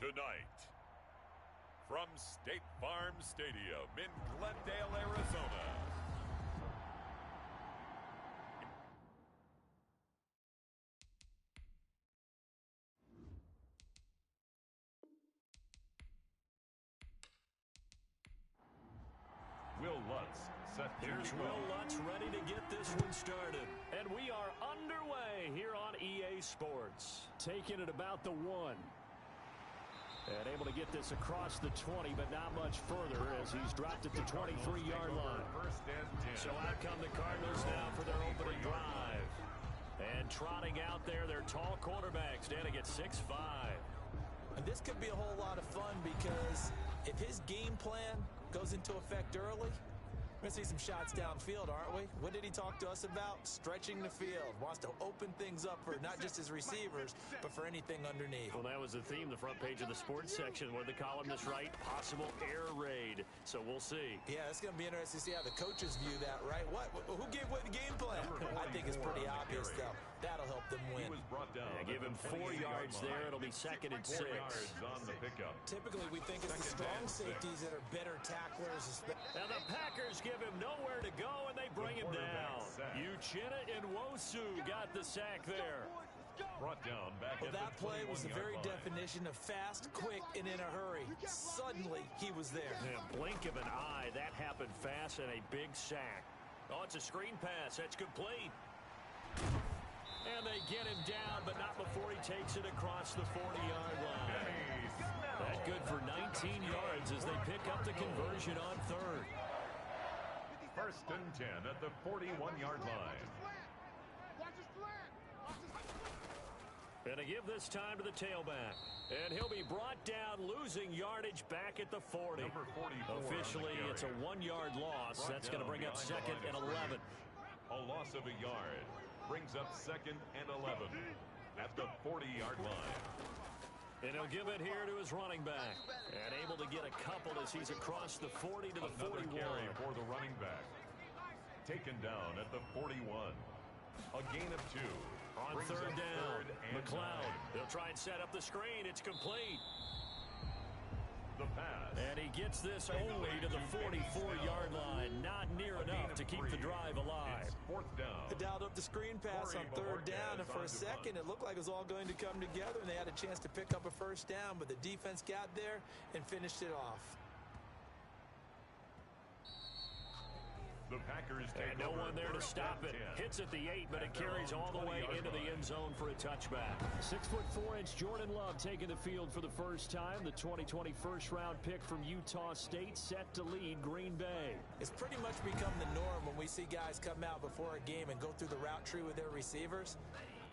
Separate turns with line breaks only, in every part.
Tonight, from State Farm Stadium in Glendale, Arizona. Will Lutz set.
Here's Will Lutz ready to get this one started. And we are underway here on EA Sports. Taking it about the 1. And able to get this across the 20, but not much further as he's dropped at the 23-yard line. So out come the Cardinals now for their opening drive. And trotting out there, their tall quarterback standing at 6'5".
And this could be a whole lot of fun because if his game plan goes into effect early, we're going to see some shots downfield, aren't we? What did he talk to us about? Stretching the field. Wants to open things up for not just his receivers, but for anything underneath.
Well, that was the theme, the front page of the sports section, where the columnists write possible air raid. So we'll see.
Yeah, it's going to be interesting to see how the coaches view that, right? Who gave away the game plan? I think it's pretty obvious, though. That'll help them win.
Yeah, give him 4 yards there. It'll be 2nd and 6.
On the pickup.
Typically, we think it's the strong safeties that are better tacklers.
And the Packers give him nowhere to go, and they bring him down. Uchenna Nwosu got the sack there.
Brought down back
well, that play was the very definition of fast, quick, and in a hurry. Suddenly, he was there.
And blink of an eye, that happened fast, and a big sack. Oh, it's a screen pass. That's complete. And they get him down, but not before he takes it across the 40-yard line. That's good for 19 yards as they pick up the conversion on 3rd.
1st and 10 at the 41-yard line.
And to give this time to the tailback. And he'll be brought down, losing yardage back at the 40. Officially, it's a 1-yard loss. That's going to bring up 2nd and 11.
A loss of a yard brings up 2nd and 11 at the 40-yard line.
And he'll give it here to his running back. And able to get a couple as he's across the 40 to the 41.
Carry for the running back. Taken down at the 41. A gain of 2.
On 3rd down, McLeod. They'll try and set up the screen. It's complete.
The pass.
And he gets this only to the 44-yard line. Not near enough to keep the drive alive.
It's 4th down.
They dialed up the screen pass on 3rd down, and for a second, it looked like it was all going to come together, and they had a chance to pick up a 1st down, but the defense got there and finished it off.
The Packers
and no one there to stop it. Hits at the 8, but it carries all the way into the end zone for a touchback. 6'4" Jordan Love taking the field for the first time. The 2020 first-round pick from Utah State set to lead Green Bay.
It's pretty much become the norm when we see guys come out before a game and go through the route tree with their receivers.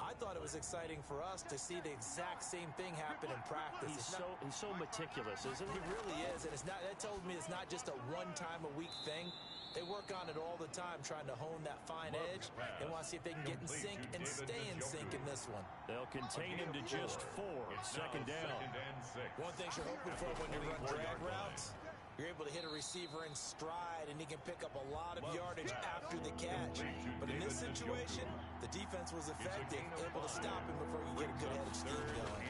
I thought it was exciting for us to see the exact same thing happen in practice.
He's so meticulous, isn't he?
He really is, and that tells me it's not just a one-time-a-week thing. They work on it all the time, trying to hone that fine edge. They want to see if they can get in sync and stay in sync in this one.
They'll contain him to just 4. 2nd down.
One thing you're hoping for when you run drag routes, you're able to hit a receiver in stride, and he can pick up a lot of yardage after the catch. But in this situation, the defense was effective, able to stop him before you get a good head of steam going.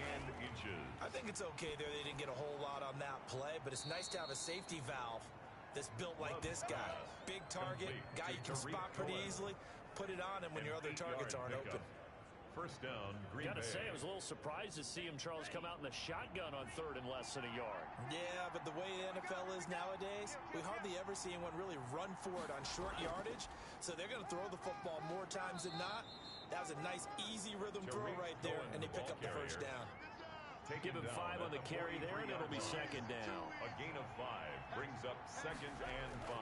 I think it's okay there. They didn't get a whole lot on that play, but it's nice to have a safety valve that's built like this guy. Big target, guy you can spot pretty easily. Put it on him when your other targets aren't open.
1st down, Green Bay.
Gotta say, I was a little surprised to see him, Charles, come out in the shotgun on 3rd and less than a yard.
Yeah, but the way the NFL is nowadays, we hardly ever see anyone really run for it on short yardage. So they're going to throw the football more times than not. That was a nice, easy rhythm throw right there, and they pick up the 1st down.
Give him 5 on the carry there, and it'll be 2nd down.
A gain of 5 brings up 2nd and 5.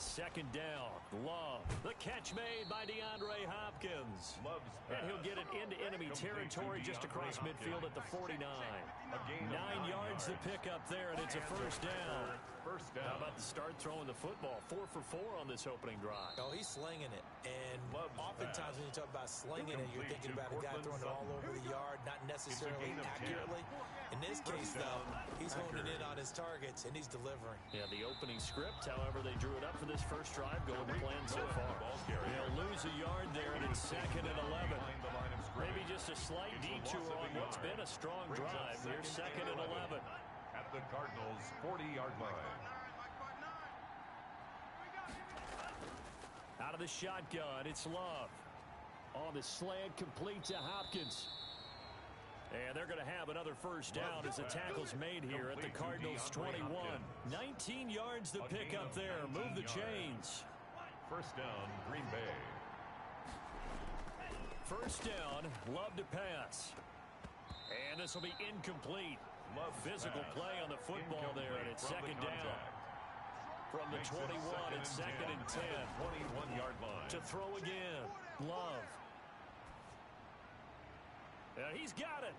2nd down, Love. The catch made by DeAndre Hopkins. And he'll get it into enemy territory just across midfield at the 49. 9 yards to pick up there, and it's a 1st down. How about the start throwing the football? 4 for 4 on this opening drive.
Oh, he's slinging it. And oftentimes when you talk about slinging it, you're thinking about a guy throwing it all over the yard, not necessarily accurately. In this case, though, he's honing in on his targets, and he's delivering.
Yeah, the opening script, however, they drew it up for this first drive, going to plan so far. They'll lose a yard there, and it's 2nd and 11. Maybe just a slight detour on what's been a strong drive. Here's 2nd and 11.
At the Cardinals' 40-yard line.
Out of the shotgun, it's Love. On the slant, complete to Hopkins. And they're going to have another first down as the tackle's made here at the Cardinals' 21. 19 yards to pick up there. Move the chains.
First down, Green Bay.
First down, Love to pass. And this will be incomplete. Physical play on the football there, and it's 2nd down. From the 21, it's 2nd and 10.
21-yard line.
To throw again, Love. And he's got it.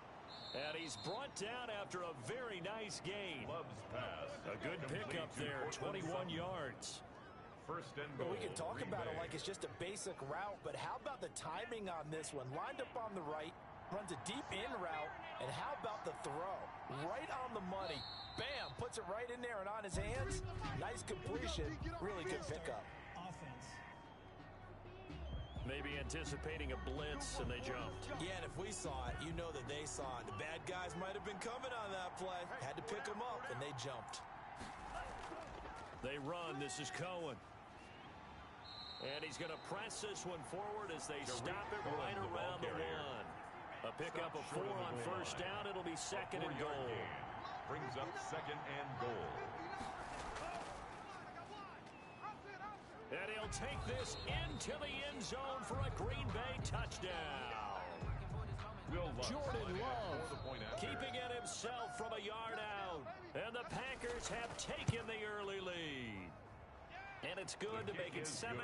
And he's brought down after a very nice gain.
Love's pass.
A good pickup there, 21 yards.
First and goal.
Well, we can talk about it like it's just a basic route, but how about the timing on this one? Lined up on the right, runs a deep in route, and how about the throw? Right on the money. Bam, puts it right in there and on his hands. Nice completion, really good pickup.
Maybe anticipating a blitz, and they jumped.
Yeah, and if we saw it, you know that they saw it. The bad guys might have been coming on that play. Had to pick them up, and they jumped.
They run. This is Cohen. And he's going to press this one forward as they stop it right around the 1. A pickup of 4 on first down. It'll be 2nd and goal.
Brings up 2nd and goal.
And he'll take this into the end zone for a Green Bay touchdown. Jordan Love keeping it himself from a yard out. And the Packers have taken the early lead. And it's good to make it 7-0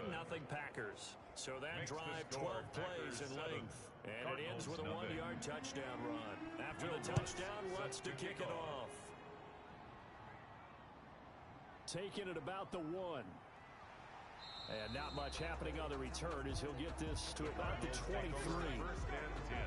Packers. So that drive, 12 plays in length. And it ends with a 1-yard touchdown run. After the touchdown, Lutz to kick it off. Taking it about the 1. And not much happening on the return as he'll get this to about the 23.
First and 10.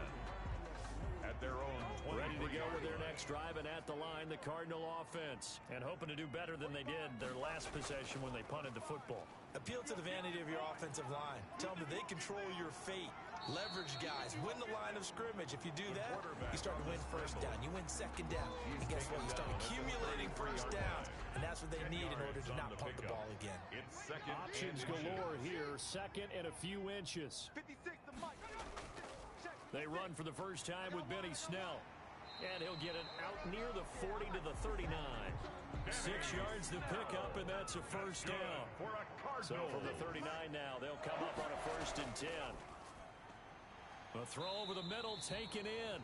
At their own 20.
Ready to go with their next drive, and at the line, the Cardinal offense. And hoping to do better than they did their last possession when they punted the football.
Appeal to the vanity of your offensive line. Tell them that they control your fate. Leverage guys. Win the line of scrimmage. If you do that, you start to win first down. You win second down. And guess what? You start accumulating first downs. And that's what they need in order to not punt the ball again.
Options galore here. 2nd and a few inches. They run for the first time with Benny Snell. And he'll get it out near the 40 to the 39. 6 yards to pick up, and that's a first down. So from the 39 now, they'll come up on a 1st and 10. A throw over the middle, taken in.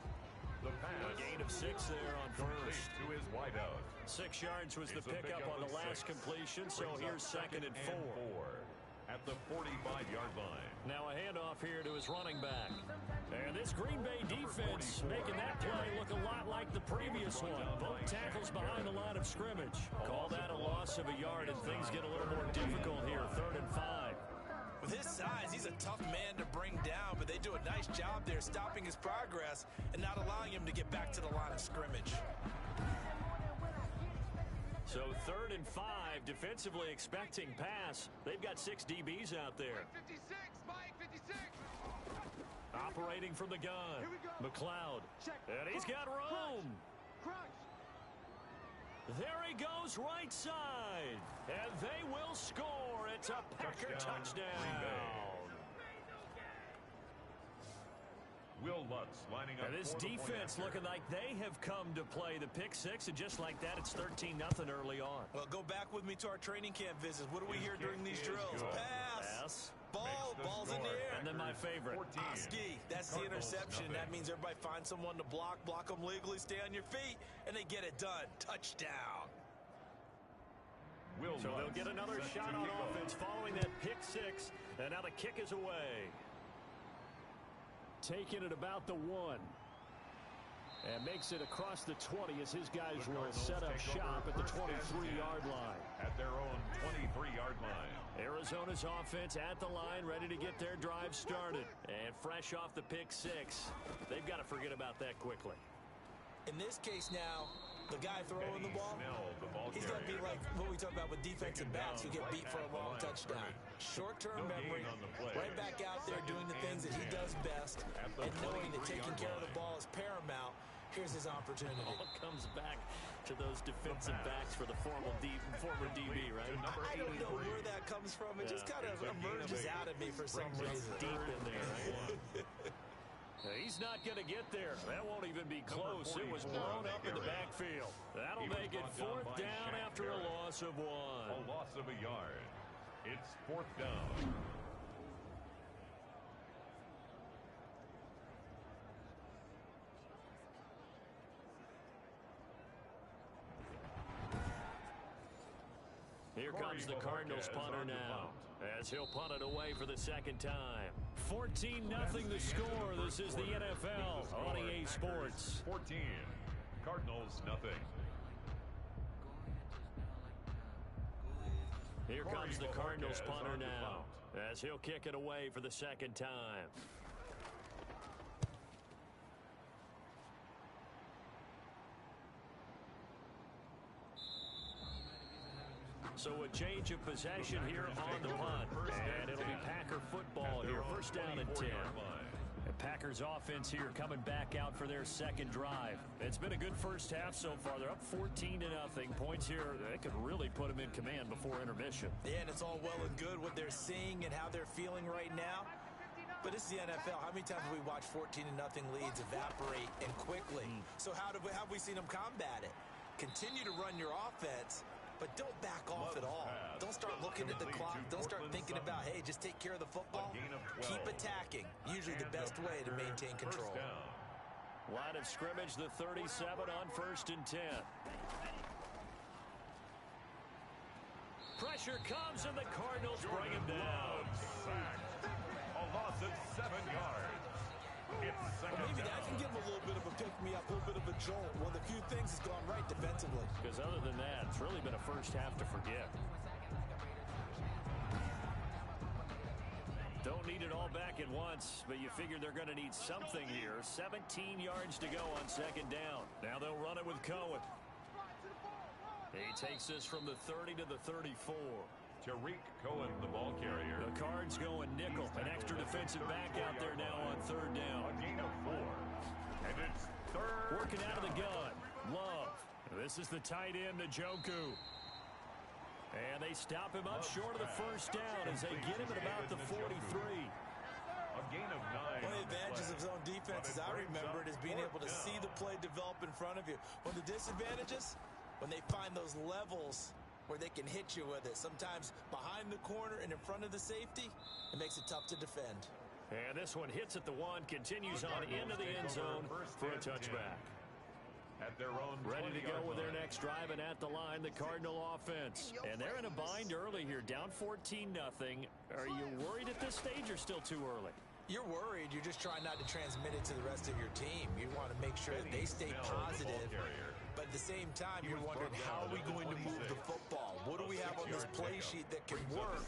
The pass.
A gain of 6 there on first.
To his wideout.
6 yards was the pickup on the last completion, so here's 2nd and 4.
At the 45-yard line.
Now a handoff here to his running back. And this Green Bay defense making that play look a lot like the previous one. Both tackles behind the line of scrimmage. Call that a loss of a yard, and things get a little more difficult here. 3rd and 5.
With his size, he's a tough man to bring down, but they do a nice job there stopping his progress and not allowing him to get back to the line of scrimmage.
So 3rd and 5, defensively expecting pass. They've got 6 DBs out there.
56, Mike, 56.
Operating from the gun. McLeod. And he's got room. There he goes right side. And they will score. It's a Packer touchdown.
Will Lutz lining up.
And this defense looking like they have come to play the pick 6, and just like that, it's 13-0 early on.
Well, go back with me to our training camp visits. What do we hear during these drills? Pass. Ball's in the air.
And then my favorite.
Ski. That's the interception. That means everybody finds someone to block them legally, stay on your feet, and they get it done. Touchdown.
So they'll get another shot on offense following that pick 6, and now the kick is away. Taking it about the 1. And makes it across the 20 as his guys will set up shop at the 23-yard line.
At their own 23-yard line.
Arizona's offense at the line, ready to get their drive started. And fresh off the pick 6. They've got to forget about that quickly.
In this case now, the guy throwing the ball, he's going to be like what we talk about with defensive backs who get beat for a long touchdown. Short-term memory, right back out there doing the things that he does best, and knowing that taking care of the ball is paramount. Here's his opportunity.
All comes back to those defensive backs for the former DB, right?
I don't know where that comes from. It just kind of emerges out of me for some reason.
Deep in there, right? He's not going to get there. That won't even be close. It was blown up in the backfield. That'll make it 4th down after a loss of 1.
A loss of a yard. It's 4th down.
Here comes the Cardinals punter now, as he'll punt it away for the 2nd time. 14-0 the score. This is the NFL on EA Sports.
14. Cardinals nothing.
Here comes the Cardinals punter now, as he'll kick it away for the 2nd time. So a change of possession here on the punt. And it'll be Packer football here. 1st down and 10. The Packers offense here coming back out for their 2nd drive. It's been a good first half so far. They're up 14-0. Points here, they could really put them in command before intermission.
Yeah, and it's all well and good what they're seeing and how they're feeling right now. But this is the NFL. How many times have we watched 14-0 leads evaporate and quickly? So how have we seen them combat it? Continue to run your offense, but don't back off at all. Don't start looking at the clock. Don't start thinking about, hey, just take care of the football. Keep attacking. Usually the best way to maintain control.
Line of scrimmage, the 37 on 1st and 10. Pressure comes, and the Cardinals bring him down.
A loss of 7 yards.
Well, maybe that can give him a little bit of a pick-me-up, a little bit of a jolt. One of the few things has gone right defensively.
Because other than that, it's really been a first half to forget. Don't need it all back at once, but you figure they're going to need something here. 17 yards to go on 2nd down. Now they'll run it with Cohen. He takes this from the 30 to the 34.
Tariq Cohen, the ball carrier.
The Cards going nickel. An extra defensive back out there now on 3rd down.
A gain of 4. And it's 3rd.
Working out of the gun. Love. This is the tight end, Njoku. And they stop him up short of the 1st down as they get him at about the 43.
A gain of 9.
One of the advantages of zone defense, as I remember it, is being able to see the play develop in front of you. One of the disadvantages, when they find those levels where they can hit you with it. Sometimes behind the corner and in front of the safety, it makes it tough to defend.
And this one hits at the 1, continues on into the end zone for a touchback.
At their own
ready to go with their next drive, and at the line, the Cardinal offense. And they're in a bind early here, down 14-0. Are you worried at this stage or still too early?
You're worried. You're just trying not to transmit it to the rest of your team. You want to make sure that they stay positive. But at the same time, you're wondering, how are we going to move the football? What do we have on this play sheet that can work?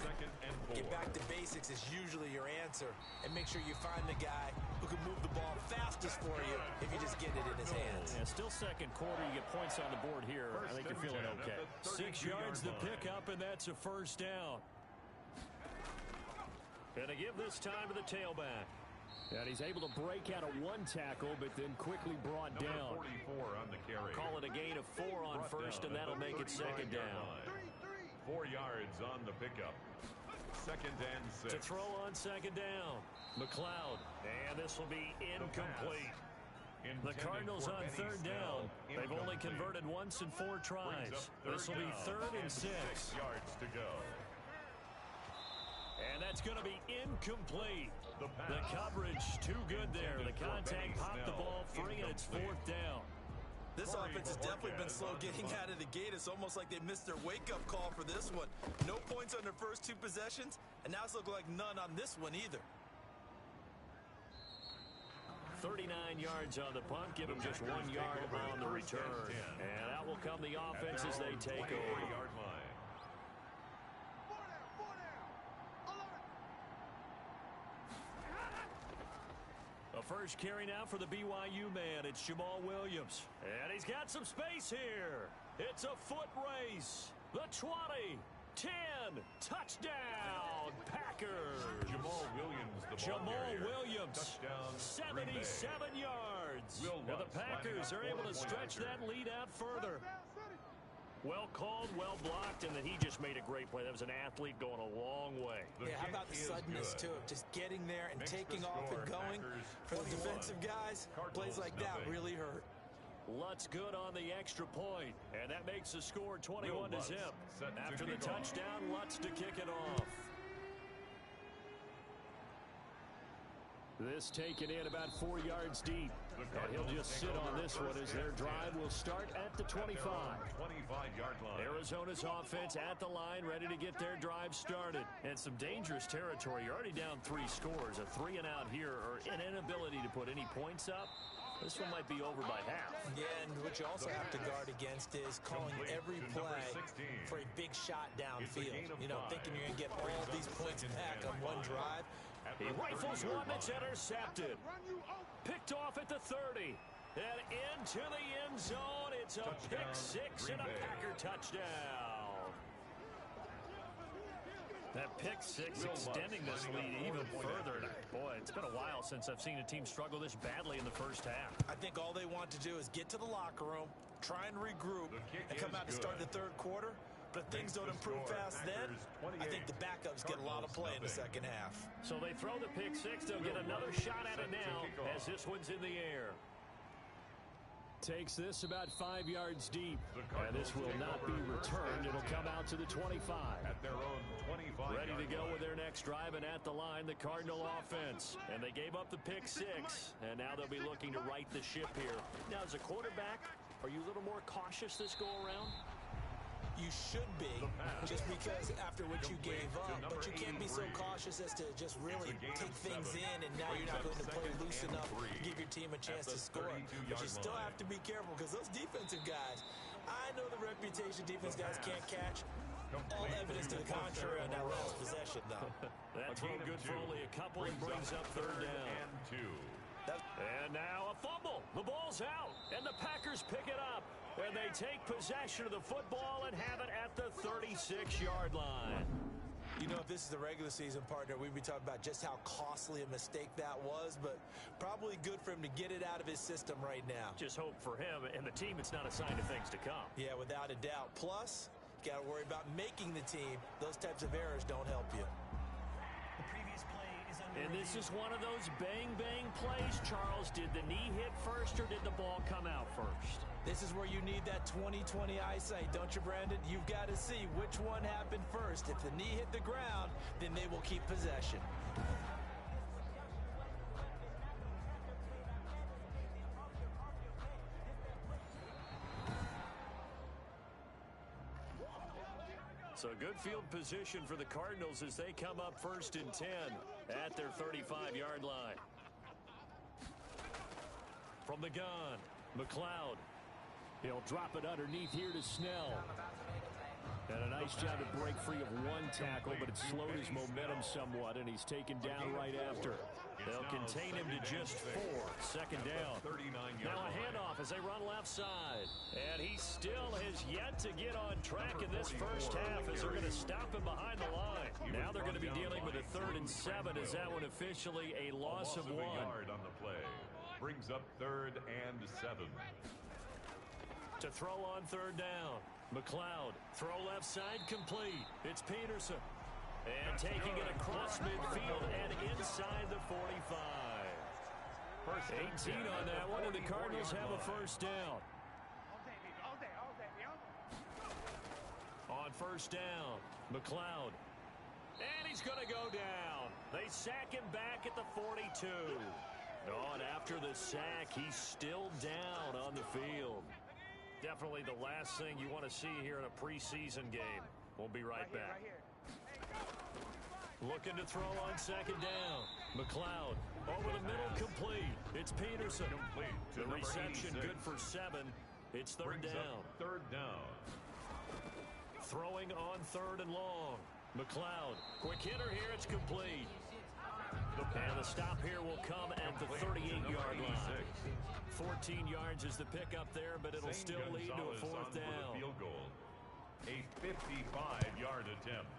Get back to basics is usually your answer. And make sure you find the guy who can move the ball fastest for you if you just get it in his hands.
Yeah, still 2nd quarter. You get points on the board here. I think you're feeling okay. 6 yards the pickup, and that's a 1st down. Gonna give this time to the tailback. And he's able to break out of 1 tackle, but then quickly brought down.
44 on the carry.
Call it a gain of 4 on 1st, and that'll make it 2nd down.
4 yards on the pickup. 2nd and 6.
To throw on 2nd down. McLeod. And this will be incomplete. The Cardinals on 3rd down. They've only converted once in 4 tries. This will be 3rd and 6.
6 yards to go.
And that's going to be incomplete. The coverage too good there. The contact popped the ball free, and it's 4th down.
This offense has definitely been slow getting out of the gate. It's almost like they missed their wake-up call for this one. No points on their first 2 possessions, and now it's looking like none on this one either.
39 yards on the punt. Give them just 1 yard on the return. And out will come the offense as they take over. A first carry now for the BYU man. It's Jamal Williams. And he's got some space here. It's a foot race. The 20, 10, touchdown, Packers.
Jamal Williams, the ball carrier.
Williams,
Touchdown,
77 yards.
Will
And the
Lutz lining
Packers
up
are
for
able
the
to stretch
point
that lead out further. Well called, well blocked, and then he just made a great play. That was an athlete going a long way.
Yeah, how about the suddenness to it? Just getting there and taking off and going. For the defensive guys, plays like that really hurt.
Lutz good on the extra point, and that makes the score 21 to zip. After the touchdown, Lutz to kick it off. This taken in about 4 yards deep. And he'll just sit on this one as their drive will start at the 25.
25-yard line.
Arizona's offense at the line, ready to get their drive started. And some dangerous territory. You're already down 3 scores. A 3 and out here, or an inability to put any points up. This one might be over by half.
Yeah, and what you also have to guard against is calling every play for a big shot downfield. You know, thinking you're going to get all these points back on one drive.
He rifles one that's intercepted. Picked off at the 30. And into the end zone. It's a pick 6 and a Packer touchdown. That pick 6 extending this lead even further. Boy, it's been a while since I've seen a team struggle this badly in the first half.
I think all they want to do is get to the locker room, try and regroup, and come out to start the third quarter. But if things don't improve fast then, I think the backups get a lot of play in the second half.
So they throw the pick 6. They'll get another shot at it now as this one's in the air. Takes this about 5 yards deep. And this will not be returned. It'll come out to the 25.
At their own 25.
Ready to go with their next drive, and at the line, the Cardinal offense. And they gave up the pick 6. And now they'll be looking to right the ship here. Now, as a quarterback, are you a little more cautious this go around?
You should be, just because after what you gave up, but you can't be so cautious as to just really take things in, and now you're not going to play loose enough to give your team a chance to score. But you still have to be careful, because those defensive guys, I know the reputation defense guys can't catch. All evidence to the contrary on that last possession, though.
That throw good for only a couple and brings up third down. And now a fumble. The ball's out, and the Packers pick it up. And they take possession of the football and have it at the 36-yard line.
You know, if this is the regular season, partner, we'd be talking about just how costly a mistake that was, but probably good for him to get it out of his system right now.
Just hope for him and the team it's not a sign of things to come.
Yeah, without a doubt. Plus, got to worry about making the team. Those types of errors don't help you.
And this is one of those bang-bang plays, Charles. Did the knee hit first or did the ball come out first?
This is where you need that 20/20 eyesight, don't you, Brandon? You've got to see which one happened first. If the knee hit the ground, then they will keep possession.
So good field position for the Cardinals as they come up 1st and 10 at their 35-yard line. From the gun, McLeod. He'll drop it underneath here to Snell. And a nice job to break free of one tackle, but it slowed his momentum somewhat, and he's taken down right after. They'll contain him to just 4. 2nd down. Now a handoff as they run left side. And he still has yet to get on track in this first half as they're going to stop him behind the line. Now they're going to be dealing with a 3rd and 7 as that one officially a loss of 1.
Yard on the play. Brings up 3rd and 7.
To throw on 3rd down. McLeod, throw left side complete. It's Peterson. And taking it across midfield and inside the 45. 18 on that one, and the Cardinals have a 1st down. On 1st down, McLeod. And he's going to go down. They sack him back at the 42. Oh, and after the sack, he's still down on the field. Definitely the last thing you want to see here in a preseason game. We'll be right back. Looking to throw on 2nd down. McLeod over the middle complete. It's Peterson. The reception good for 7. It's 3rd down.
3rd down.
Throwing on 3rd and long. McLeod. Quick hitter here. It's complete. And the stop here will come at the 38-yard line. 14 yards is the pickup there, but it'll still lead to a fourth down.
Field goal. A 55-yard attempt.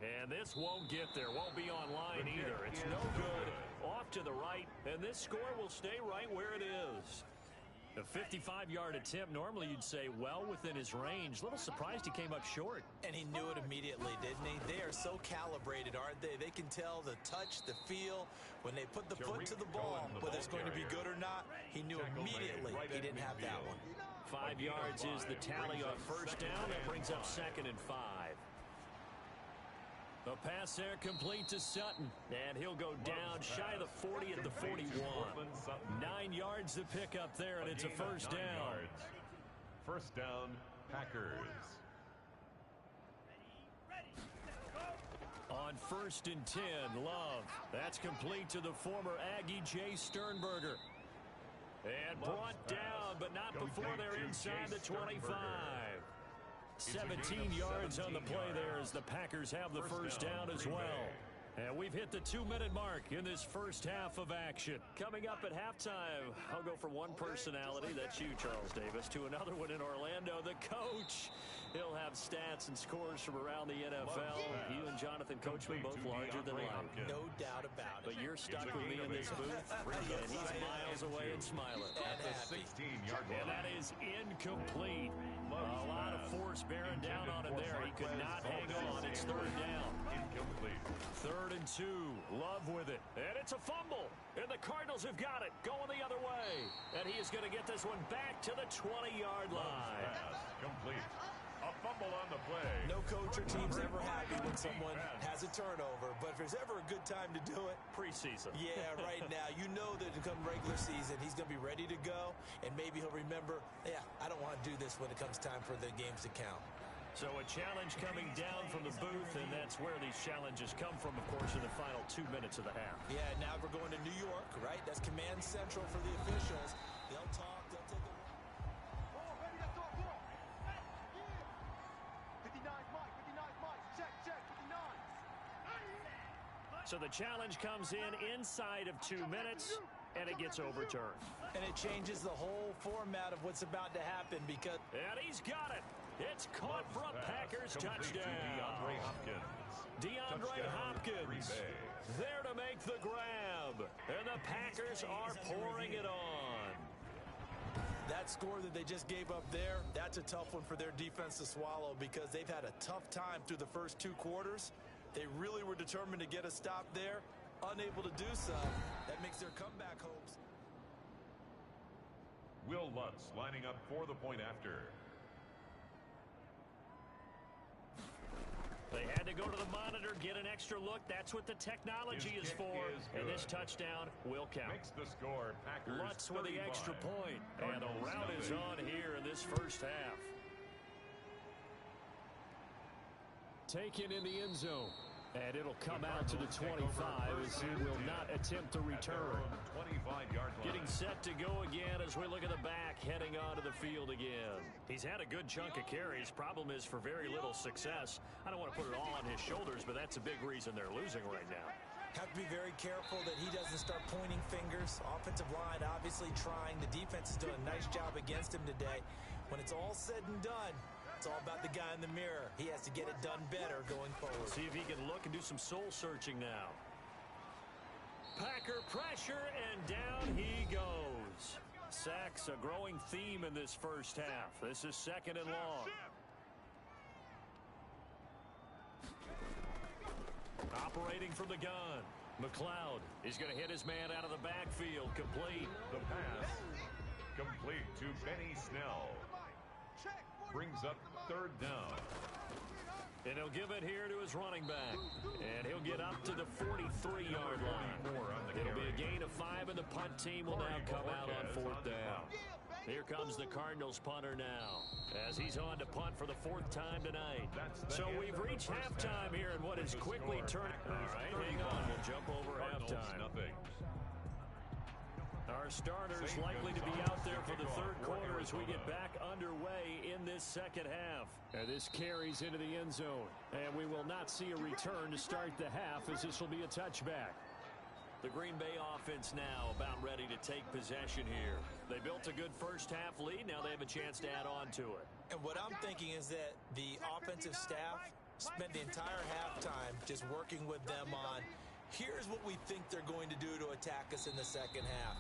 And this won't get there, won't be online either. It's no good. Off to the right, and this score will stay right where it is. A 55-yard attempt, normally you'd say well within his range. Little surprised he came up short.
And he knew it immediately, didn't he? They are so calibrated, aren't they? They can tell the touch, the feel, when they put the foot to the ball, whether it's going to be good or not. He knew immediately he didn't have that one.
5 yards is the tally on first down. That brings up 2nd and 5. The pass there complete to Sutton, and he'll go down shy of the 40 at the 41. 9 yards to pick up there, and it's a first down.
First down, Packers.
On 1st and 10, Love. That's complete to the former Aggie Jay Sternberger. And brought down, but not before they're inside the 25. 17 yards on the play there as the Packers have the first down as well. And we've hit the 2-minute mark in this first half of action. Coming up at halftime, I'll go from one personality, that's you, Charles Davis, to another one in Orlando, the coach. He'll have stats and scores from around the NFL. You and Jonathan Coachman both larger than life.
No doubt about it.
But you're stuck with me in this booth, and he's miles away and smiling. And that is incomplete. A lot of force bearing down on him there. He could not hang on. It's 3rd down.
Incomplete.
3rd and 2. Love with it. And it's a fumble. And the Cardinals have got it. Going the other way. And he is going to get this one back to the 20-yard line.
Complete. A fumble on the play.
No coach or team's ever happy when someone has a turnover, but if there's ever a good time to do it,
preseason.
Yeah, right now. You know that come regular season, he's going to be ready to go, and maybe he'll remember, yeah, I don't want to do this when it comes time for the games to count.
So a challenge coming down from the booth, and that's where these challenges come from, of course, in the final 2 minutes of the half.
Yeah, now we're going to New York, right? That's command central for the officials. They'll talk, they'll take a look.
So the challenge comes in inside of 2 minutes, and it gets overturned.
And it changes the whole format of what's about to happen because...
And he's got it. It's caught for a Packers touchdown. DeAndre Hopkins there to make the grab. And the Packers are pouring it on.
That score that they just gave up there, that's a tough one for their defense to swallow because they've had a tough time through the first 2 quarters. They really were determined to get a stop there, unable to do so. That makes their comeback hopes.
Will Lutz lining up for the point after.
They had to go to the monitor, get an extra look. That's what the technology is for. And this touchdown will count.
Makes the score Packers
Lutz with the extra point. And the route is on here in this first half. Taken in the end zone. And it'll come out to the 25 as he will not attempt to return. Getting set to go again as we look at the back, heading onto the field again. He's had a good chunk of carries. Problem is for very little success. I don't want to put it all on his shoulders, but that's a big reason they're losing right now.
Have to be very careful that he doesn't start pointing fingers. Offensive line obviously trying. The defense has done a nice job against him today. When it's all said and done, it's all about the guy in the mirror. He has to get it done better going forward.
See if he can look and do some soul searching now. Packer pressure, and down he goes. Sacks a growing theme in this first half. This is 2nd and long. Operating from the gun. McLeod is going to hit his man out of the backfield. Complete.
The pass complete to Benny Snell. Brings up 3rd down.
And he'll give it here to his running back. And he'll get up to the 43-yard line. It'll be a gain of 5, and the punt team will now come out on 4th down. Here comes the Cardinals punter now, as he's on to punt for the 4th time tonight. So we've reached halftime here in what is quickly turning. All right, hang on. We'll jump over halftime. Our starters likely to be out there for the 3rd quarter as we get back underway in this 2nd half. And this carries into the end zone. And we will not see a return to start the half as this will be a touchback. The Green Bay offense now about ready to take possession here. They built a good first half lead. Now they have a chance to add on to it.
And what I'm thinking is that the offensive staff spent the entire halftime just working with them on, here's what we think they're going to do to attack us in the second half.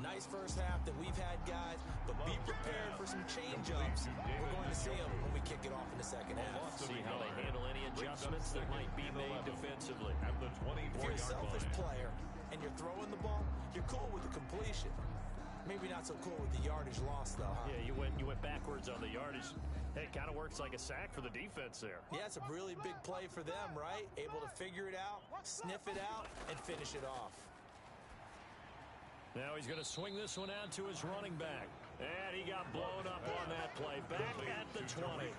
Nice first half that we've had, guys, but be prepared for some change-ups. We're going to see them when we kick it off in the second half.
See how they handle any adjustments that might be made defensively.
At the
If you're a
24-yard
selfish
line.
player and you're throwing the ball, you're cool with the completion. Maybe not so cool with the yardage loss, though, huh?
Yeah, you went backwards on the yardage. Hey, it kind of works like a sack for the defense there.
Yeah, it's a really big play for them, right? Able to figure it out, sniff it out, and finish it off.
Now he's going to swing this one out to his running back. And he got blown up on that play. Back at the 20.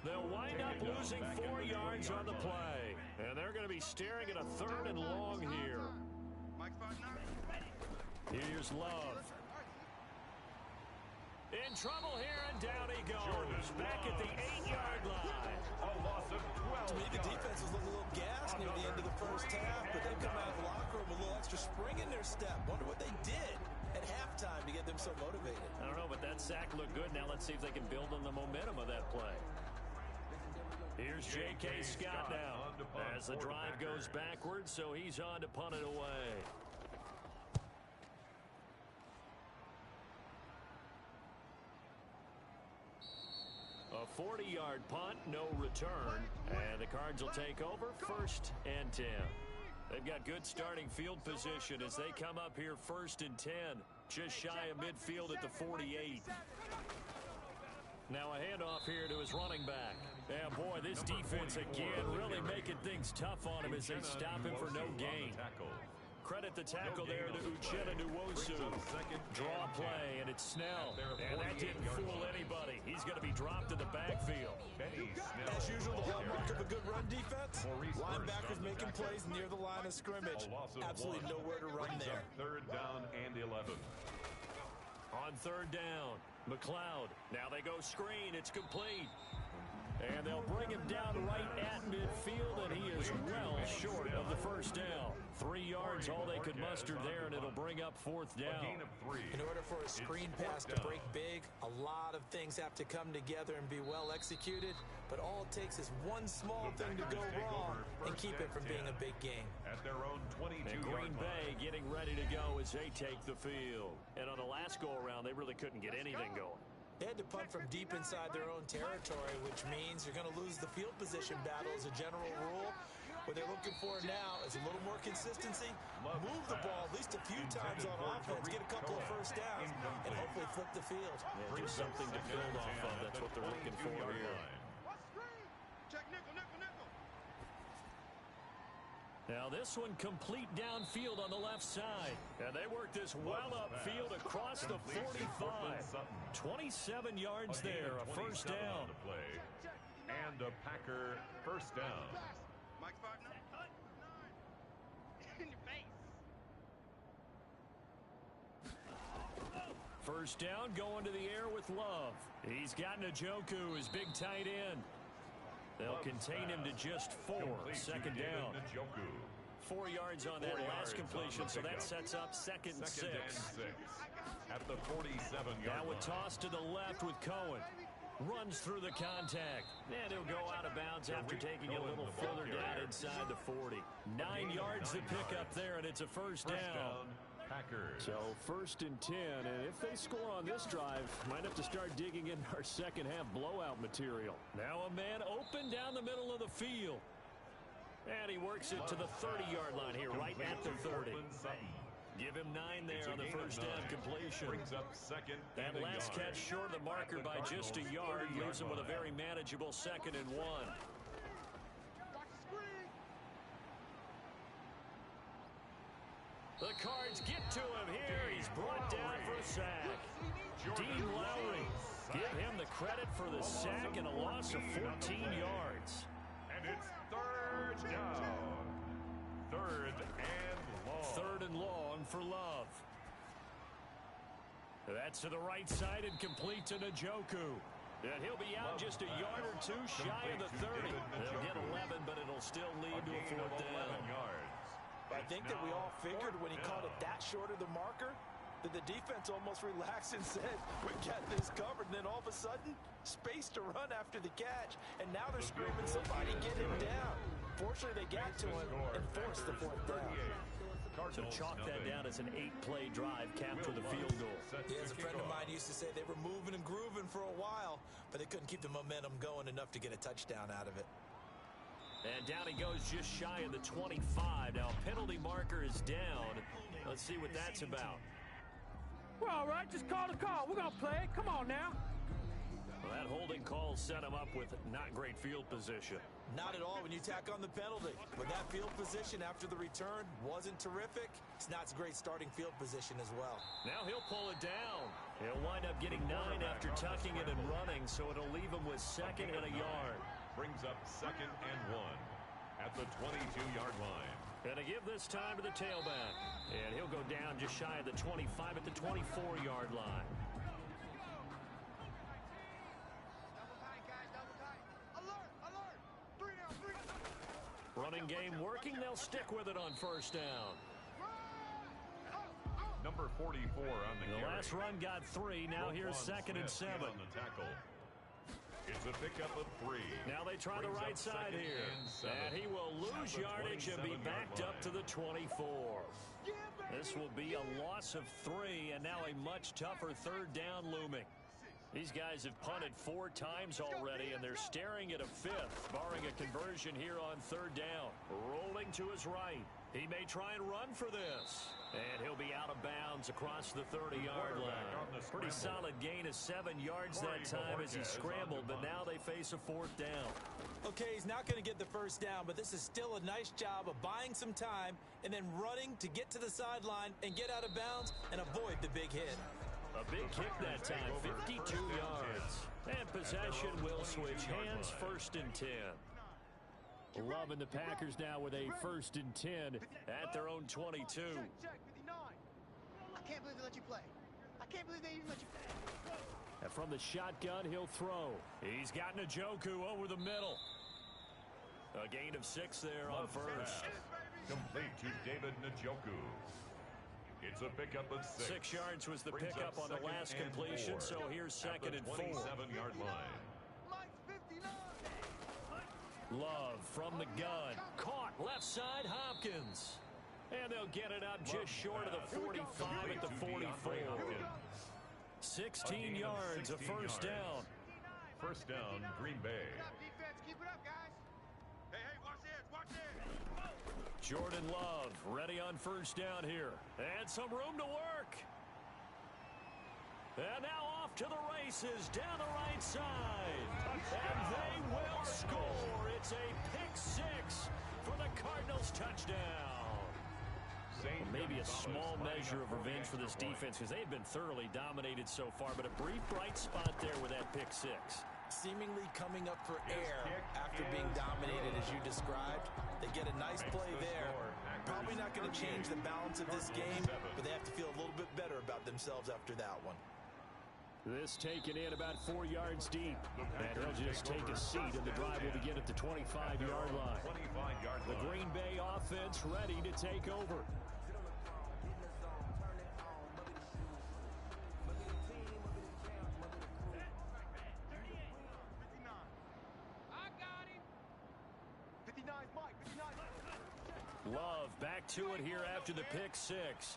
They'll wind up losing 4 yards on the play. And they're going to be staring at a 3rd and long here. Here's Love. In trouble here, and down he goes. Back at the 8-yard line.
A loss of 12
To me, the defense was looking a little gassed near the end of the first half, but they come out of the locker room with a little extra spring in their step. Wonder what they did at halftime to get them so motivated.
I don't know, but that sack looked good. Now let's see if they can build on the momentum of that play. Here's J.K. Scott now as the drive goes backwards, so he's on to punt it away. A 40-yard punt, no return, and the Cards will take over 1st and 10. They've got good starting field position as they come up here 1st and 10, just shy of midfield at the 48. Now a handoff here to his running back. Yeah, boy, this defense again really making things tough on him as they stop him for no gain. Credit the tackle there to Uchenna Nwosu. Draw play, and it's Snell. And that didn't fool anybody. He's going to be dropped in the backfield.
As usual, the hallmark of a good run defense, linebackers making plays near the line of scrimmage. Absolutely nowhere to run there.
3rd down and 11.
On 3rd down, McLeod. Now they go screen. It's complete. And they'll bring him down right at midfield, and he is well short of the 1st down. 3 yards, all they could muster there, and it'll bring up 4th down.
In order for a screen pass to break big, a lot of things have to come together and be well executed, but all it takes is one small thing to go wrong and keep it from being a big game.
At their own 22-yard
And Green Bay getting ready to go as they take the field. And on the last go-around, they really couldn't get anything going.
They had to punt from deep inside their own territory, which means you're going to lose the field position battle as a general rule. What they're looking for now is a little more consistency, move the ball at least a few times on offense, get a couple of 1st downs, and hopefully flip the field.
Yeah, just something to build off of. That's what they're looking for here.
Check nickel, nickel, nickel.
Now this one complete downfield on the left side. And they work this well upfield across the 45. 27 yards there, a 1st down.
And a Packer 1st down.
Mike 5-9. In your face.
1st down, going to the air with Love. He's got Njoku, his big tight end. They'll contain him to just 4. 2nd down. 4 yards on that last completion, so that sets up 2nd and 6.
At the 47-yard
Now a
line.
toss to the left with Cohen. Runs through the contact. And he'll go out of bounds after taking it a little further down inside the 40. 9 yards to pick up there, and it's a 1st down.
Packers.
So 1st and 10, and if they score on this drive, might have to start digging into our second half blowout material. Now a man open down the middle of the field. And he works it to the 30-yard line here, right at the 30. Give him 9 there on the 1st down completion.
Brings up 2nd.
That last catch short of the marker by just a yard leaves him with a very manageable 2nd and 1. The Cards get to him here. He's brought down for a sack. Dean Lowry, give him the credit for the sack and a loss of 14 yards.
And it's 3rd down. 3rd and long.
3rd and long for Love. That's to the right side and complete to Njoku. And he'll be out just a yard or 2 shy of the 30. They'll get 11, but it'll still lead to a 4th down.
yards. A
I think that we all figured when he called it that short of the marker that the defense almost relaxed and said, we got this covered. And then all of a sudden, space to run after the catch. And now they're screaming, somebody get him down. Fortunately, they got to him and forced the fourth down.
So chalk that down as an 8-play drive, capture the field goal.
Yeah, as a friend of mine used to say, they were moving and grooving for a while, but they couldn't keep the momentum going enough to get a touchdown out of it.
And down he goes just shy of the 25. Now penalty marker is down. Let's see what that's about.
We're all right. Just call the call. We're going to play it. Come on now.
Well, that holding call set him up with not great field position.
Not at all when you tack on the penalty. But that field position after the return wasn't terrific. It's not a great starting field position as well.
Now he'll pull it down. He'll wind up getting 9 after tucking it and running, so it'll leave him with 2nd and a yard.
Brings up 2nd and 1 at the 22-yard line.
Gonna give this time to the tailback. And he'll go down just shy of the 25 at the 24-yard line. Running game working. They'll stick with it on first down.
Number 44 on the carry.
last run got 3. Now here's 2nd and 7.
On the tackle. It's a pickup of 3.
Now they try the right side here. And he will lose yardage and be backed up to the 24. This will be a loss of 3, and now a much tougher 3rd down looming. These guys have punted 4 times already, and they're staring at a 5th, barring a conversion here on 3rd down. Rolling to his right. He may try and run for this. And he'll be out of bounds across the 30-yard line. Pretty solid gain of 7 yards that time as he scrambled, but now they face a 4th down.
Okay, he's not going to get the first down, but this is still a nice job of buying some time and then running to get to the sideline and get out of bounds and avoid the big hit.
A big kick that time, 52 yards. And possession will switch hands, 1st and 10. Loving the Packers now with a 1st and 10 at their own 22.
Check, 59. I can't believe they let you play. I can't believe they even let you play.
And from the shotgun, he'll throw. He's got Njoku over the middle. A gain of 6 there on first.
Complete to David Njoku. It's a pickup of 6.
6 yards was the pickup on the last completion, so here's 2nd and 4.
27-yard line.
Love from the gun. Caught left side, Hopkins. And they'll get it up just short of the 45 at the 44. 16 yards, a 1st down.
1st down, Green Bay.
Defense, keep it up, guys. Hey, watch this, watch this.
Jordan Love ready on 1st down here. And some room to work. And now off to the races down the right side. And they will score. It's a pick 6 for the Cardinals touchdown. Maybe a small measure of revenge for this defense because they've been thoroughly dominated so far, but a brief bright spot there with that pick 6.
Seemingly coming up for air after being dominated as you described. They get a nice play there. Probably not going to change the balance of this game, but they have to feel a little bit better about themselves after that one.
This taken in about 4 yards deep. And he'll just take a seat, and the drive will begin at the 25-yard line. The Green Bay offense ready to take over. Love back to it here after the pick 6.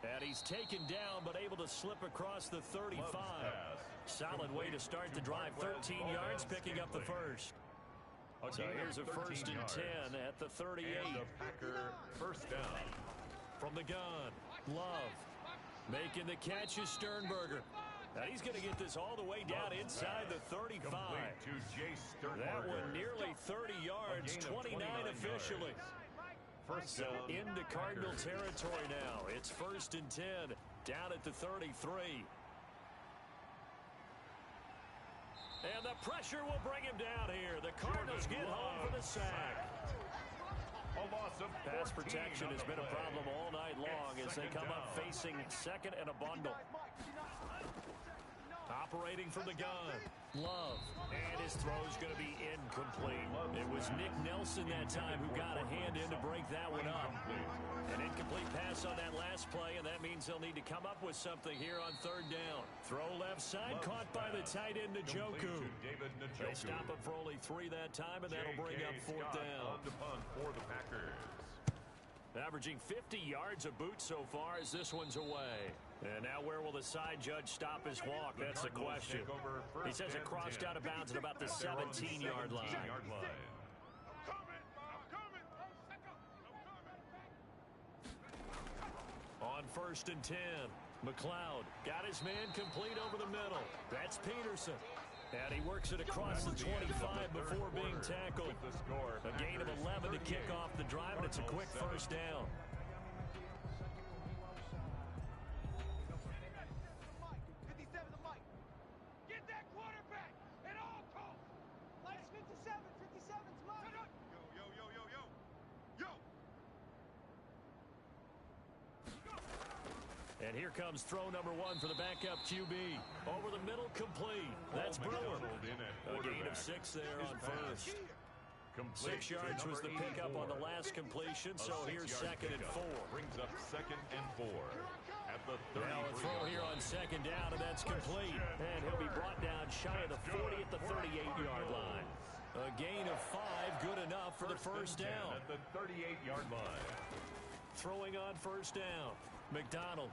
And he's taken down, but able to slip across the 35. Solid way to start the drive. 13 yards, picking up the 1st. So here's a 1st and 10 at the 38.
And the Packer 1st down.
From the gun, Love. Making the catch is Sternberger. Now he's going to get this all the way down inside the 35. That one nearly 30 yards, 29 officially. So into Cardinal territory now. It's 1st and 10 down at the 33. And the pressure will bring him down here. The Cardinals get home for the sack. Pass protection has been a problem all night long as they come up facing 2nd and a bundle. operating from the gun. Love. And his throw's going to be incomplete. It was Nick Nelson that time who got a hand in to break that one up. An incomplete pass on that last play, and that means they'll need to come up with something here on third down. Throw left side, caught by the tight end, Njoku. They stop him for only 3 that time, and that'll bring up fourth down.
For the Packers.
Averaging 50 yards a boot so far as this one's away. And now where will the side judge stop his walk? That's the question. He says it crossed out of bounds at about the 17-yard line. On 1st and 10, McLeod got his man complete over the middle. That's Peterson. And he works it across the 25 before being tackled. A gain of 11 to kick off the drive, and it's a quick first down.
Get that quarterback at all costs.
Lights 57. 57's mine.
Yo.
And here comes throw number 1 for the backup QB. Over the middle, complete. That's Brewer. A gain of 6 there on first. 6 yards was the pickup on the last completion, so here's 2nd and 4.
Brings up 2nd and 4. At the 30.
Now a throw here on 2nd down, and that's complete. And he'll be brought down shy of the 40 at the 38-yard line. A gain of 5, good enough for the first down.
At the 38-yard line.
Throwing on first down, McDonald.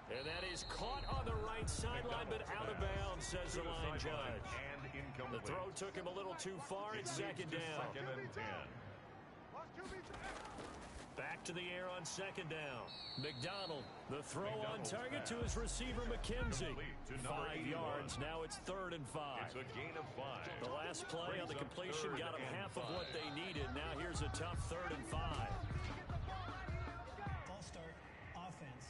And that is caught on the right sideline, but out of bounds, says the line judge. The throw took him a little too far. It's 2nd down.
2nd and 10.
Back to the air on 2nd down. McDonald, the throw on target to his receiver, McKenzie. 5 yards. Now it's 3rd and 5.
It's a gain of 5.
The last play on the completion got him half of what they needed. Now here's a tough 3rd and 5.
False start. Offense.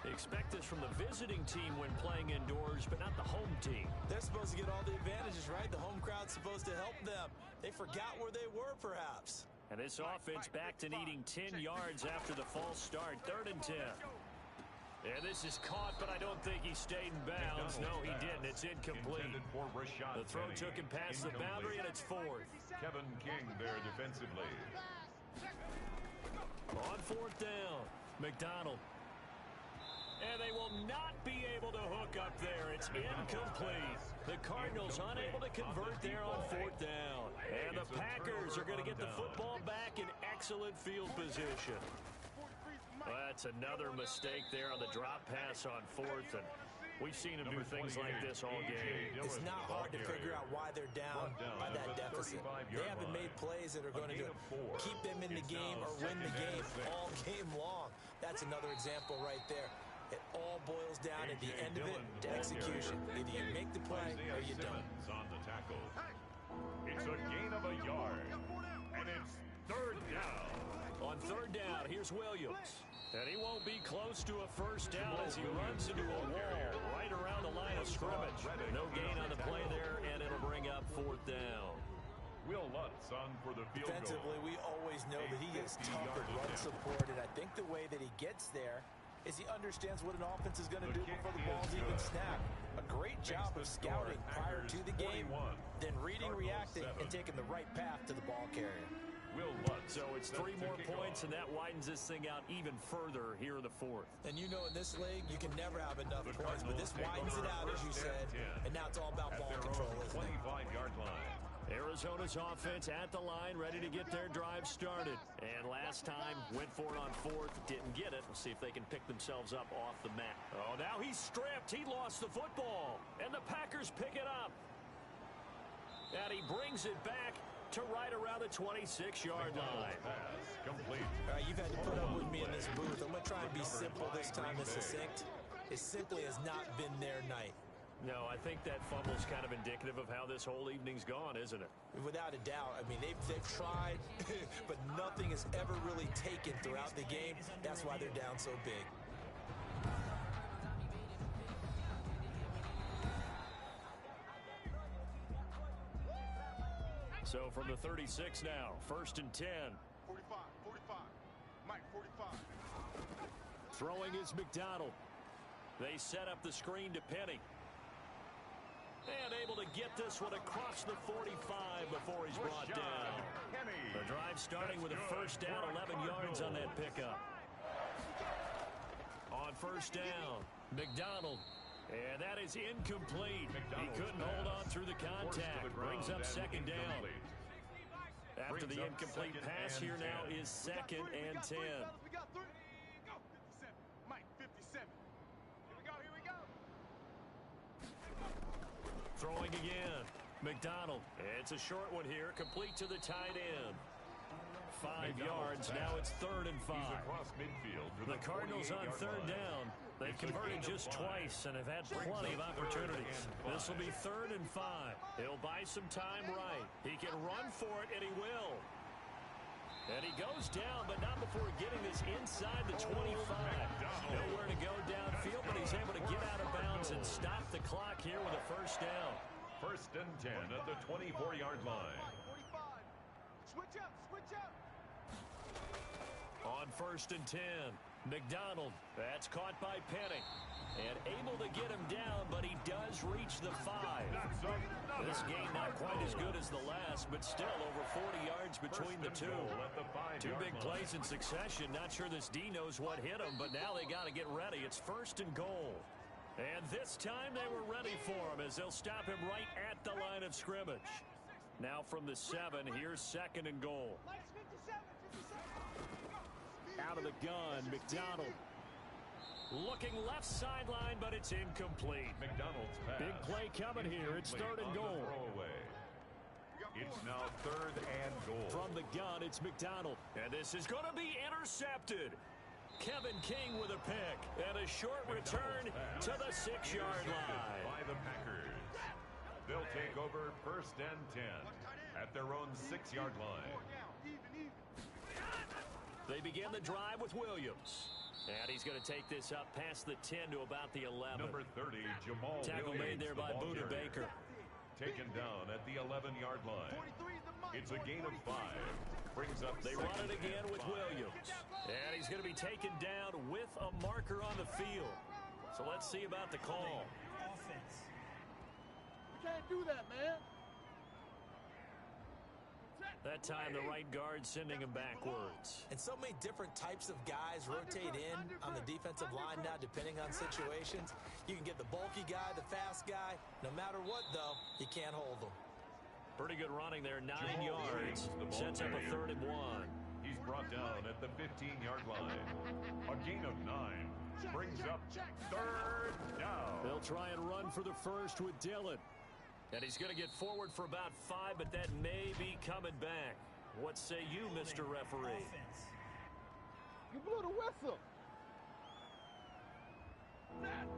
Expect this from the visiting team when playing indoors, but not the home team.
They're supposed to get all the advantages, right? The home crowd's supposed to help them. They forgot where they were, perhaps.
And this offense back to needing 10 yards after the false start. 3rd and 10. And this is caught, but I don't think he stayed in bounds. No, he didn't. It's incomplete. The throw took him past the boundary, and it's 4th.
Kevin King there defensively.
On 4th down, McDonald. And they will not be able to hook up there. It's incomplete. The Cardinals unable to convert there on 4th down. And the Packers are going to get the football back in excellent field position. That's another mistake there on the drop pass on 4th. And we've seen them do things like this all game.
It's not hard to figure out why they're down by that deficit. They haven't made plays that are going to keep them in the game or win the game all game long. That's another example right there. It all boils down at the end of it to execution. Either you make the play or you don't.
On the tackle. It's a gain of a yard. And it's 3rd down.
On 3rd down, here's Williams. And he won't be close to a first down as he runs into a wall right around the line of scrimmage. No gain on the play there, and it'll bring up 4th down.
Will Lutz on for the field goal.
Defensively, we always know that he is tough at run support, and I think the way that he gets there is he understands what an offense is going to do before the ball's even snapped. A great job of scouting prior to the game, then reading, reacting, and taking the right path to the ball carrier.
Will Lutz.
So it's 3 more points, and that widens this thing out even further here in the 4th.
And you know in this league, you can never have enough points, but this widens it out, as you said, and now it's all about ball control, isn't it?
25-yard line.
Arizona's offense at the line, ready to get their drive started. And last time, went for it on 4th, didn't get it. We'll see if they can pick themselves up off the mat. Oh, now he's stripped. He lost the football. And the Packers pick it up. And he brings it back to right around the 26-yard line.
Complete.
All right, you've had to put up with me in this booth. I'm going to try and be simple this time and succinct. It simply has not been their night.
No, I think that fumble's kind of indicative of how this whole evening's gone, isn't it?
Without a doubt. I mean, they've tried, but nothing has ever really taken throughout the game. That's why they're down so big.
So from the 36 now, 1st and 10.
45. Mike, 45.
Throwing is McDonald. They set up the screen to Penny. And able to get this one across the 45 before he's brought down. The drive starting with a first down, 11 yards on that pickup. On first down, McDonald. And that is incomplete. He couldn't hold on through the contact. Brings up second down. After the incomplete pass here now is second and 10.
We got 3. Go. 57. Mike, 57. Here we go.
Throwing again. McDonald. It's a short one here. Complete to the tight end. 5 yards. Now it's 3rd and 5. The Cardinals on 3rd down. They've converted just twice and have had plenty of opportunities. This will be 3rd and 5. He'll buy some time right. He can run for it, and he will. And he goes down, but not before getting this inside the 25. Nowhere to go downfield, but he's able to get out of bounds and stop the clock here with a first down.
1st and 10 at the 24-yard line.
45. Switch up.
On 1st and 10, McDonald. That's caught by Penny. And able to get him down, but he does reach the 5. This game not quite as good as the last, but still over 40 yards between the two. 2 big plays in succession. Not sure this D knows what hit him, but now they got to get ready. It's 1st and goal. And this time they were ready for him as they'll stop him right at the line of scrimmage. Now from the 7, here's 2nd and goal. Out of the gun, McDonald. Looking left sideline, but it's incomplete.
McDonald's pass.
Big play coming here. It's 3rd and goal.
It's now 3rd and goal.
From the gun, it's McDonald. And this is going to be intercepted. Kevin King with a pick. And a short return to the 6-yard line.
By the Packers. They'll take over 1st and 10 at their own 6-yard line.
They begin the drive with Williams. And he's going to take this up past the 10 to about the 11.
Number 30, Jamal
Tackle
Williams,
made there by Buda Baker.
Taken down at the 11-yard line. It's a gain of 5. Brings up.
They run it again with Williams. And he's going to be taken down with a marker on the field. So let's see about the call.
Offense.
You can't do that, man.
That time the right guard sending him backwards.
And so many different types of guys rotate in on the defensive line now depending on situations. You can get the bulky guy, the fast guy. No matter what, though, you can't hold them.
Pretty good running there, 9 yards. Sets up a 3rd and 1.
He's brought down at the 15-yard line. A gain of 9. Brings up 3rd down.
They'll try and run for the first with Dillon. And he's going to get forward for about 5, but that may be coming back. What say you, Mr. Referee?
Offense.
You blew the whistle.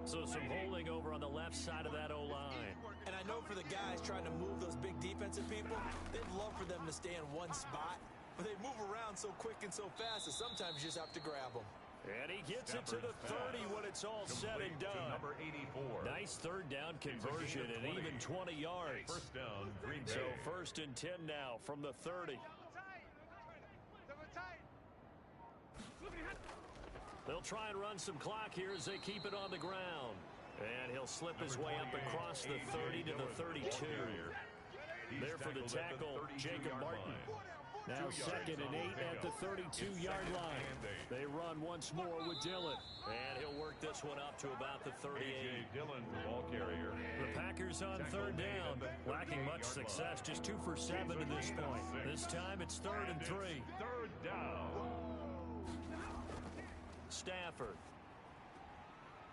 So some holding over on the left side of that O-line.
And I know for the guys trying to move those big defensive people, they'd love for them to stay in one spot. But they move around so quick and so fast that sometimes you just have to grab them.
And he gets it to the 30 when it's all said and done.
Number 84.
Nice 3rd down conversion and even 20 yards.
1st down, Green Bay.
So 1st and 10 now from the 30. They'll try and run some clock here as they keep it on the ground. And he'll slip his way up across the 30 to the 32. There for the tackle, Jacob Martin. Now 2nd and 8 at the 32-yard line. They run once more with Dillon. And he'll work this one up to about the 38.
Dillon, the ball carrier.
The Packers on 3rd down. Lacking much success, just 2 for 7 to this point. This time it's 3rd and 3.
3rd down.
Stafford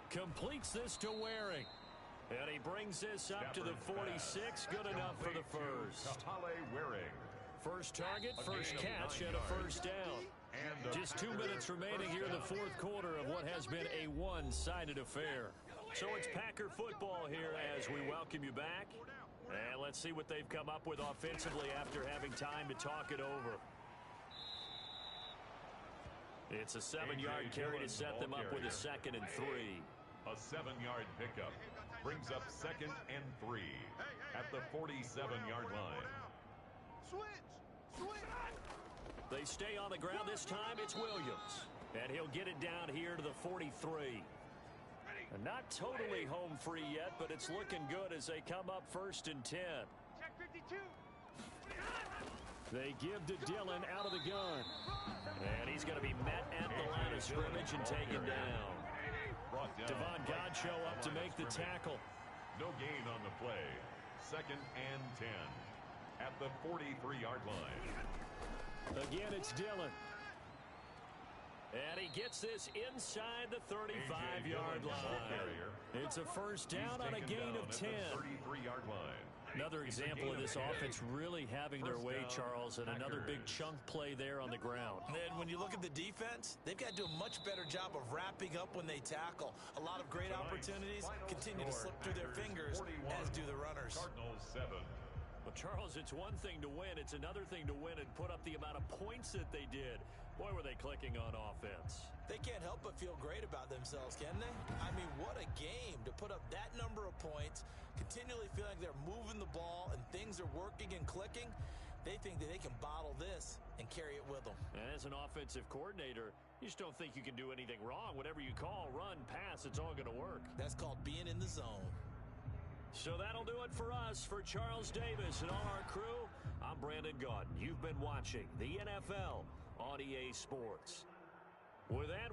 completes this to Waring. And he brings this up to the 46. Good enough for the first.
Kahale Waring.
First target, first catch, and a first down. Just 2 minutes remaining here in the 4th quarter of what has been a one-sided affair. So it's Packer football here as we welcome you back. And let's see what they've come up with offensively after having time to talk it over. It's a 7-yard carry to set them up with a 2nd and 3.
A 7-yard pickup brings up 2nd and 3 at the 47-yard line.
They stay on the ground. This time it's Williams. And he'll get it down here to the 43. Not totally home free yet, but it's looking good as they come up 1st and 10.
Check 52.
They give to Dillon out of the gun. And he's going to be met at the line of scrimmage and taken down. Devon Godchaux up to make the tackle.
No gain on the play. 2nd and 10 at the 43-yard line.
Again, it's Dillon. And he gets this inside the 35-yard line. It's a first down on a gain of 10.
33-yard line.
Another example of this offense really having their way, Charles, and another big chunk play there on the ground.
And when you look at the defense, they've got to do a much better job of wrapping up when they tackle. A lot of great opportunities continue to slip through their fingers, as do the runners.
Cardinals 7.
Well, Charles, it's one thing to win. It's another thing to win and put up the amount of points that they did. Boy, were they clicking on offense.
They can't help but feel great about themselves, can they? I mean, what a game to put up that number of points, continually feeling like they're moving the ball and things are working and clicking. They think that they can bottle this and carry it with them.
And as an offensive coordinator, you just don't think you can do anything wrong. Whatever you call, run, pass, it's all going to work.
That's called being in the zone.
So that'll do it for us. For Charles Davis and all our crew, I'm Brandon Gaudin. You've been watching the NFL on EA Sports. With that...